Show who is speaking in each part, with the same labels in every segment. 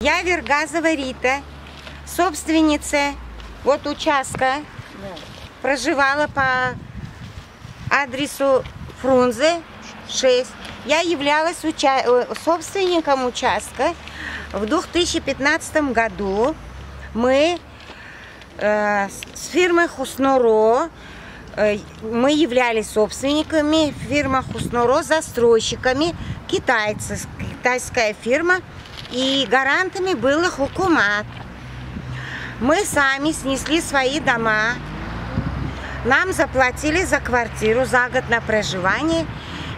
Speaker 1: Я Вергазова Рита, собственница вот участка, проживала по адресу Фрунзе 6. Я являлась собственником участка. В 2015 году мы с фирмой Хусноро, мы являлись собственниками, фирма Хусноро застройщиками, китайская фирма, и гарантами был Хукумат. Мы сами снесли свои дома, нам заплатили за квартиру за год на проживание,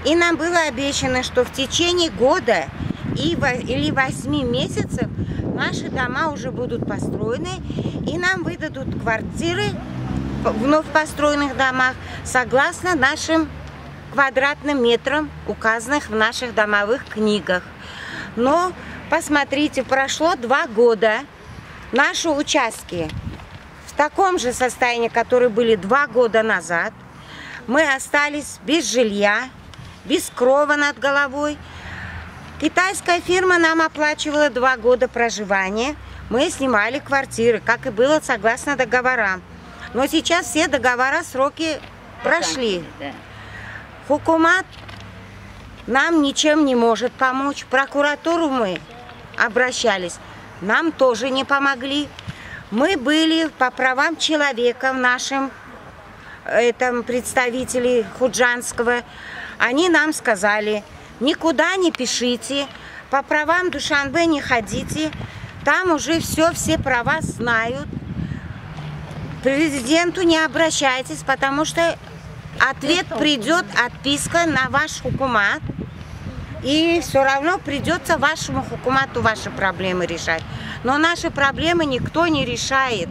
Speaker 1: и нам было обещано, что в течение года или 8 месяцев наши дома уже будут построены, и нам выдадут квартиры в вновь построенных домах согласно нашим квадратным метрам, указанных в наших домовых книгах. Но посмотрите, прошло 2 года, наши участки в таком же состоянии, которые были 2 года назад. Мы остались без жилья, без крова над головой. Китайская фирма нам оплачивала 2 года проживания. Мы снимали квартиры, как и было согласно договорам. Но сейчас все договора, сроки прошли. Хукумат нам ничем не может помочь. В прокуратуру мы обращались, нам тоже не помогли. Мы были по правам человека в нашем представителе Худжанского. Они нам сказали: никуда не пишите, по правам Душанбе не ходите, там уже все права знают. К президенту не обращайтесь, потому что ответ придет, отписка на ваш хукумат, и все равно придется вашему хукумату ваши проблемы решать. Но наши проблемы никто не решает.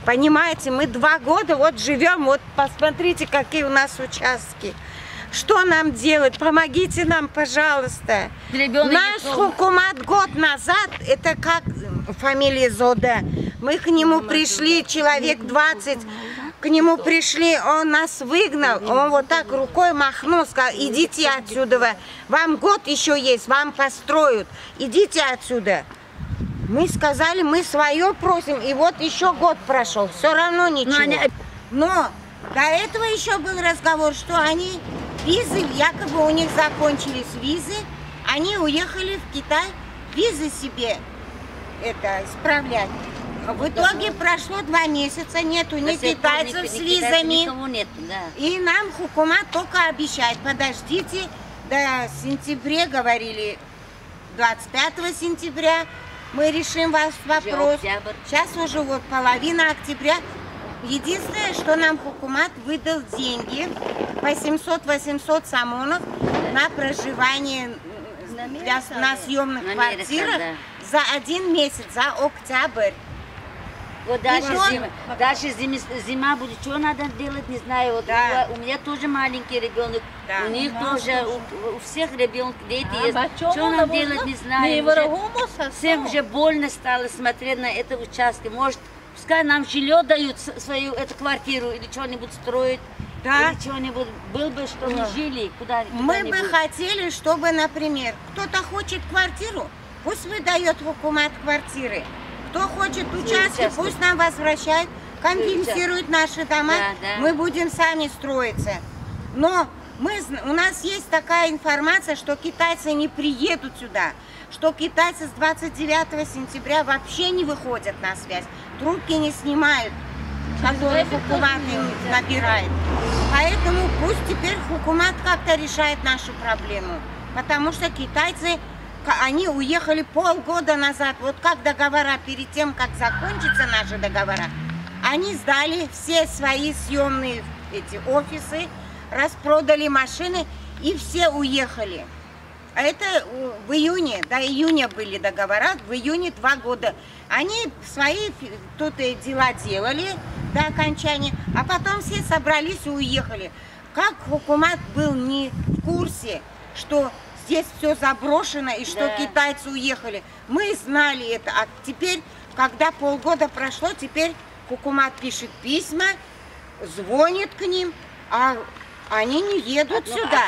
Speaker 1: Понимаете, мы 2 года вот живем, вот посмотрите, какие у нас участки. Что нам делать? Помогите нам, пожалуйста. Наш хукумат год назад, это как фамилия Зода, мы к нему пришли, человек 20, к нему пришли, он нас выгнал, он вот так рукой махнул, сказал: идите отсюда, вам год еще есть, вам построят, идите отсюда. Мы сказали, мы свое просим, и вот еще год прошел, все равно ничего. Но до этого еще был разговор, что они визы, якобы у них закончились визы, они уехали в Китай визы себе исправлять. В итоге прошло 2 месяца, нету ни китайцев с визами. И нам хукумат только обещает: подождите, до сентября, говорили, 25 сентября мы решим ваш вопрос. Сейчас уже вот половина октября. Единственное, что нам хукумат выдал деньги, 800-800 самонов на проживание на съемных квартирах за 1 месяц, за октябрь.
Speaker 2: Вот дальше зима будет, что надо делать, не знаю. Вот у меня тоже маленький ребенок, у них тоже, у всех ребенок, дети есть. Что нам делать, не знаю. Всем уже больно стало смотреть на это участки. Может, пускай нам жилье дают, свою эту квартиру, или что-нибудь строить, или что-нибудь. Было бы, что мы жили куда-нибудь.
Speaker 1: Мы бы хотели, чтобы, например, кто-то хочет квартиру, пусть выдает хукумат квартиры. Кто хочет участки, пусть нам возвращает, компенсирует наши дома, мы будем сами строиться. Но у нас есть такая информация, что китайцы не приедут сюда, что китайцы с 29 сентября вообще не выходят на связь, трубки не снимают, которые хукумат им набирает. Поэтому пусть теперь хукумат как-то решает нашу проблему, потому что китайцы, они уехали полгода назад, вот как договора, перед тем, как закончатся наши договора, они сдали все свои съемные офисы, распродали машины и все уехали. А это в июне, до июня были договора, в июне 2 года. Они свои тут дела делали до окончания, а потом все собрались и уехали. Как хукумат был не в курсе, что здесь все заброшено и что китайцы уехали. Мы знали это, а теперь, когда полгода прошло, теперь хукумат пишет письма, звонит к ним, а они не едут сюда.